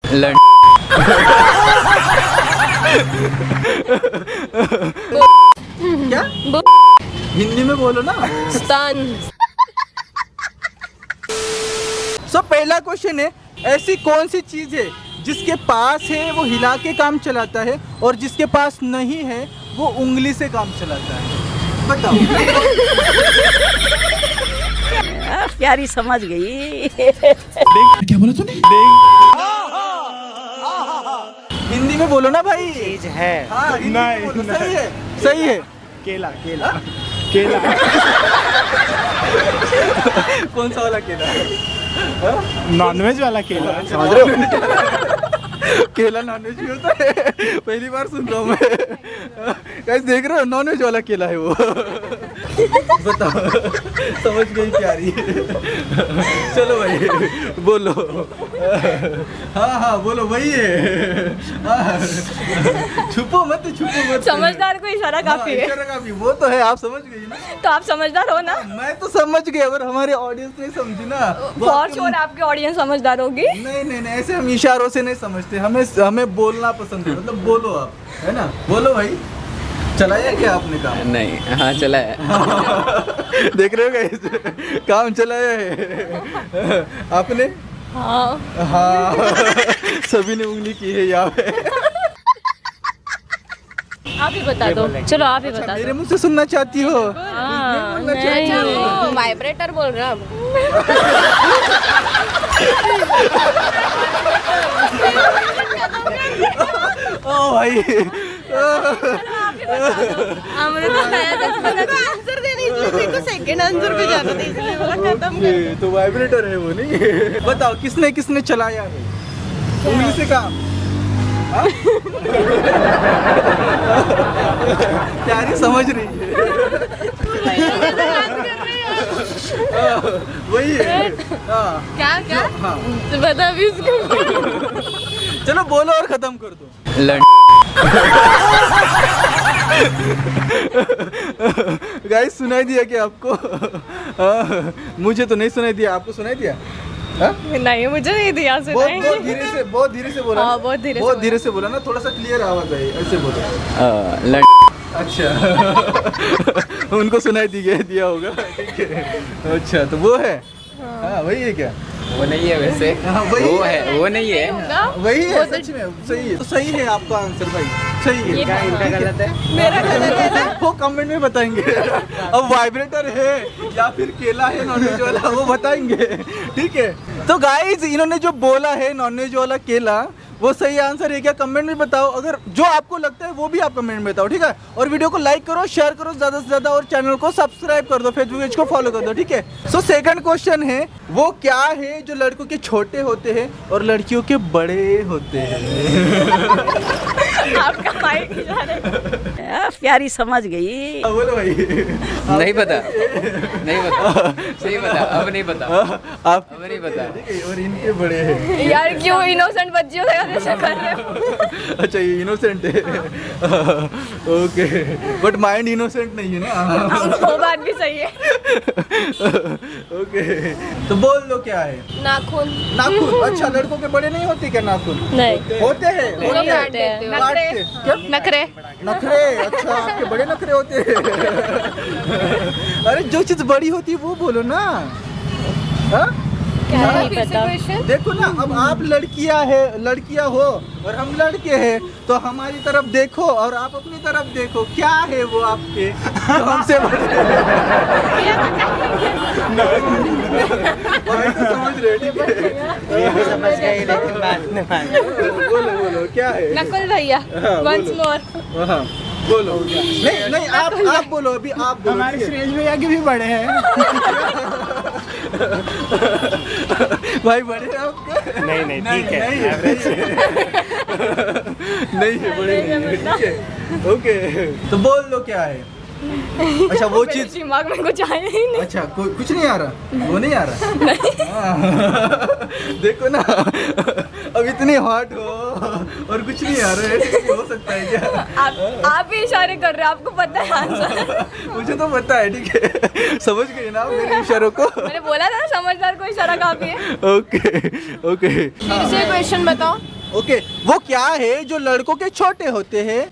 क्या हिंदी में बोलो ना। सो पहला क्वेश्चन है, ऐसी कौन सी चीज है जिसके पास है वो हिला के काम चलाता है और जिसके पास नहीं है वो उंगली से काम चलाता है? बताओ। प्यारी समझ गई। क्या बोला तूने? हिंदी में बोलो ना भाई। चीज है। हाँ, हिंदी में बोलो। सही है, सही है। केला केला केला। कौन सा वाला केला? नॉनवेज वाला केला, समझ रहे हो? केला नॉनवेज भी होता है, पहली बार सुन रहा हूँ मैं। गाइस देख रहे हो, नॉनवेज वाला केला है वो। बताओ, समझ गई प्यारी। चलो भाई बोलो। हाँ बोलो, वही है। छुपो मत, छुपो मत। समझदार को इशारा काफी है। इशारा काफी, वो तो है, आप समझ गई ना। तो आप समझदार हो ना। मैं तो समझ गया, अगर हमारे ऑडियंस नहीं समझी ना, फॉर श्योर आपके ऑडियंस समझदार होगी। नहीं, ऐसे हम इशारों से नहीं समझते, हमें बोलना पसंद है। मतलब बोलो आप, है ना? बोलो भाई। चलाया क्या आपने काम? नहीं, हाँ चलाया। देख रहे हो गाइस, काम चलाया है आपने। हाँ सभी ने उंगली की है यहाँ पे। आप ही बता दो। चलो आप ही बता मेरे दो। मुंह से सुनना चाहती हो? नहीं, वाइब्रेटर बोल रहा हूँ। ओ भाई, आंसर देने इसलिए मेरे को सेकंड आंसर पे जाना था, इसलिए बोला खत्म कर। तो वाइब्रेटर है वो, नहीं? बताओ किसने चलाया है उंगली से काम? प्यारी समझ रही है। वही है। क्या हाँ। बता भी उसको। चलो बोलो और खत्म कर दो। गाइस सुनाई दिया क्या आपको? मुझे तो नहीं सुनाई दिया, आपको सुनाई दिया? नहीं, मुझे नहीं दिया सुनाई। बहुत धीरे से बोला। हाँ, बहुत धीरे से बोला ना, थोड़ा सा क्लियर आवाज आई, ऐसे बोलो। अच्छा। उनको सुनाई दिया होगा, ठीक है। अच्छा, तो वो है। हाँ वही है क्या? वो नहीं है वैसे। हाँ, वही वो है, वो नहीं है। वही है, सच में सही है। तो सही है आपका आंसर भाई, सही है। क्या इनका गलत है? मेरा गलत है ना। वो कमेंट में बताएंगे। अब वाइब्रेटर है या फिर केला है नॉनवेज वाला, वो बताएंगे, ठीक है? तो गाइस इन्होंने जो बोला है नॉनवेज वाला केला, वो सही आंसर है क्या? कमेंट में बताओ। अगर जो आपको लगता है वो भी आप कमेंट में बताओ, ठीक है? और वीडियो को लाइक करो, शेयर करो ज़्यादा से ज़्यादा, और चैनल को सब्सक्राइब कर दो, फेसबुक पेज को फॉलो कर दो, ठीक है? सो सेकंड क्वेश्चन है, वो क्या है जो लड़कों के छोटे होते हैं और लड़कियों के बड़े होते हैं? आपका माइक प्यारी समझ गई। बोलो भाई। नहीं पता, नहीं पता, सही बता, अब नहीं पता, आप अब नहीं पता। और इनके बड़े हैं। यार क्यों इनोसेंट बच्चियों से ऐसा कर रहे हो? अच्छा, ये इनोसेंट है। ओके, बट माइंड इनोसेंट नहीं है ना। वो बात भी सही है। ओके, तो बोल दो क्या है? नाखून। अच्छा, लड़कों के बड़े नहीं होते क्या नाखून? नहीं होते हैं। क्या? नखरे। नखरे? अच्छा, आपके बड़े नखरे होते हैं। अरे जो चीज बड़ी होती है वो बोलो ना। हाँ? क्या नहीं पता। देखो ना, अब आप लड़कियां हो और हम लड़के हैं, तो हमारी तरफ देखो और आप अपनी तरफ देखो, क्या है वो आपके जो हमसे बड़े हैं? भाई तो समझ रहे, ठीक है? समझ गई लेकिन बात नहीं मानी। बोलो क्या है? नकुल भैया, वंस मोर। हाँ बोलो। नहीं आप बोलो, अभी आप बोलो। हमारे सुरेश भैया के भी बड़े हैं। भाई बड़े हैं आपके? नहीं ठीक है, नहीं है बड़े नहीं है, ठीक है? ओके, तो बोल दो क्या है? अच्छा, वो मेरे चीज दिमाग में कुछ आया ही नहीं। अच्छा, कुछ नहीं आ रहा, वो नहीं आ रहा। हाँ। देखो ना, अब इतनी हॉट हो और कुछ नहीं आ रहा है, ऐसे हो सकता है क्या? आप भी इशारे कर रहे हैं, आपको पता है आंसर। मुझे तो पता है, ठीक है, समझ गए ना आप मेरे इशारों को? मैंने बोला था ना, समझदार को इशारा काफी है। ओके ओके फिर से क्वेश्चन बताओ। ओके, वो क्या है जो लड़कों के छोटे होते हैं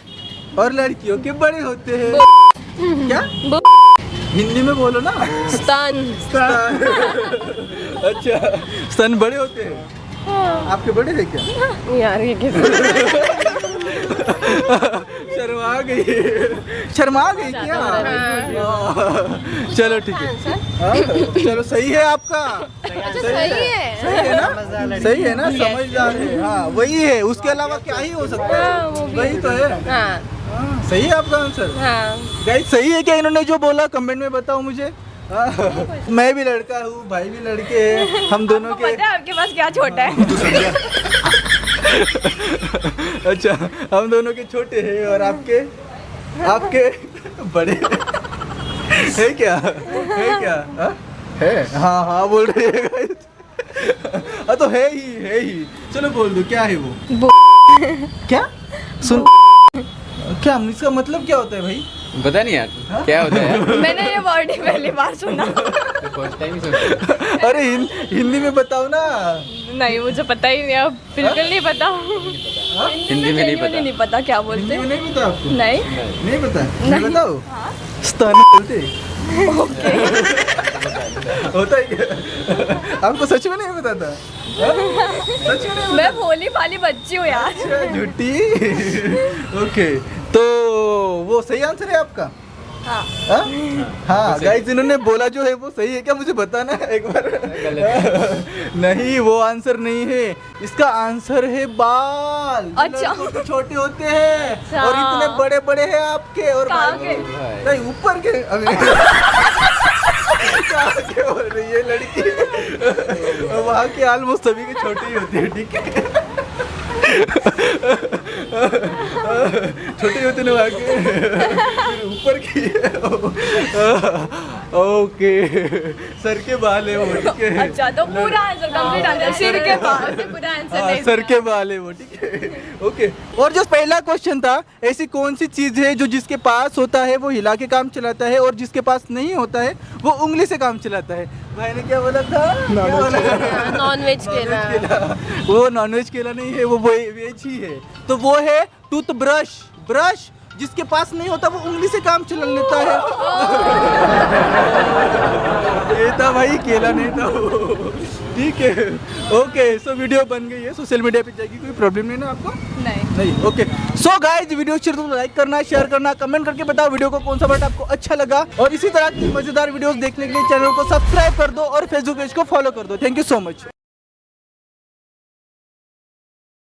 और लड़कियों के बड़े होते हैं? क्या? हिंदी में बोलो ना। स्तन। अच्छा, स्तन बड़े होते हैं, आपके बड़े हैं क्या? यार ये शर्मा गई क्या? चलो ठीक है, हाँ, चलो सही है आपका। सही है। सही है ना? सही है ना? समझदार है, हाँ वही है, उसके अलावा क्या ही हो सकता हाँ, वो है? भी वही तो है। हाँ हाँ, सही है आपका आंसर। हाँ। गाइस सही है क्या इन्होंने जो बोला? कमेंट में बताओ मुझे। हाँ, मैं भी लड़का हूँ, भाई भी लड़के हैं, हम दोनों आपको के। पता है आपके पास क्या छोटा है? अच्छा, हम दोनों के छोटे हैं और आपके बड़े है क्या? है क्या? हाँ? है, हाँ हाँ बोल रही है गाइस। हाँ तो है ही। चलो बोल दो, क्या है वो? क्या? सुन, क्या इसका मतलब क्या होता है भाई? पता नहीं यार क्या होता है। मैंने ये वर्ड ही पहली बार सुना। फर्स्ट टाइम ही सुना। अरे हिंदी में बताओ ना। नहीं मुझे पता ही नहीं, अब बिल्कुल नहीं पता। हिंदी में नहीं पता। नहीं पता क्या हिंदी बोलते। में नहीं पता आपको? नहीं। नहीं पता? नहीं बताओ। स्तन बोलते होता है क्या? आपको सच में नहीं पता था? हाँ? सच में नहीं मैं भोली भाली बच्ची हूँ यार। पता? झूठी। ओके, तो वो सही आंसर है आपका? हाँ। हाँ? हाँ गाइस, इन्होंने बोला जो है वो सही है क्या? मुझे बताना है एक बार। नहीं, वो आंसर नहीं है, इसका आंसर है बाल। अच्छा। लड़कों के छोटे होते हैं अच्छा। और इतने बड़े बड़े हैं आपके और कहाँ भाई के? नहीं ऊपर के। कहाँ के बोल रही है लड़की? वहाँ के ऑलमोस्ट सभी के छोटे ही होते हैं, ठीक है? छोटे होते ना वहाँ के, ऊपर की है। ओके, सर के बाल है वो, ठीक है? अच्छा तो पूरा आंसर कंप्लीट आंसर सिर के बाल से पूरा आंसर हाँ, नहीं सर सुना। के बाल है वो, ठीक है? ओके, और जो पहला क्वेश्चन था, ऐसी कौन सी चीज है जो जिसके पास होता है वो हिला के काम चलाता है और जिसके पास नहीं होता है वो उंगली से काम चलाता है? भाई ने क्या बोला था? नॉन वेज केला। वो नॉनवेज केला नहीं है, वो वेज ही है। तो वो है टूथब्रश। ब्रश जिसके पास नहीं होता वो उंगली से काम चला लेता है। ये था भाई, केला नहीं था वो, ठीक है? ओके, सो वीडियो बन गई है, सोशल मीडिया पे जाएगी, कोई प्रॉब्लम नहीं ना आपको? नहीं। ओके, सो गाइस वीडियो अच्छी लगी तो लाइक करना, शेयर करना, कमेंट करके बताओ वीडियो को कौन सा पार्ट आपको अच्छा लगा, और इसी तरह की मजेदार वीडियोस देखने के लिए चैनल को सब्सक्राइब कर दो और फेसबुक पेज को फॉलो कर दो। Thank you so much.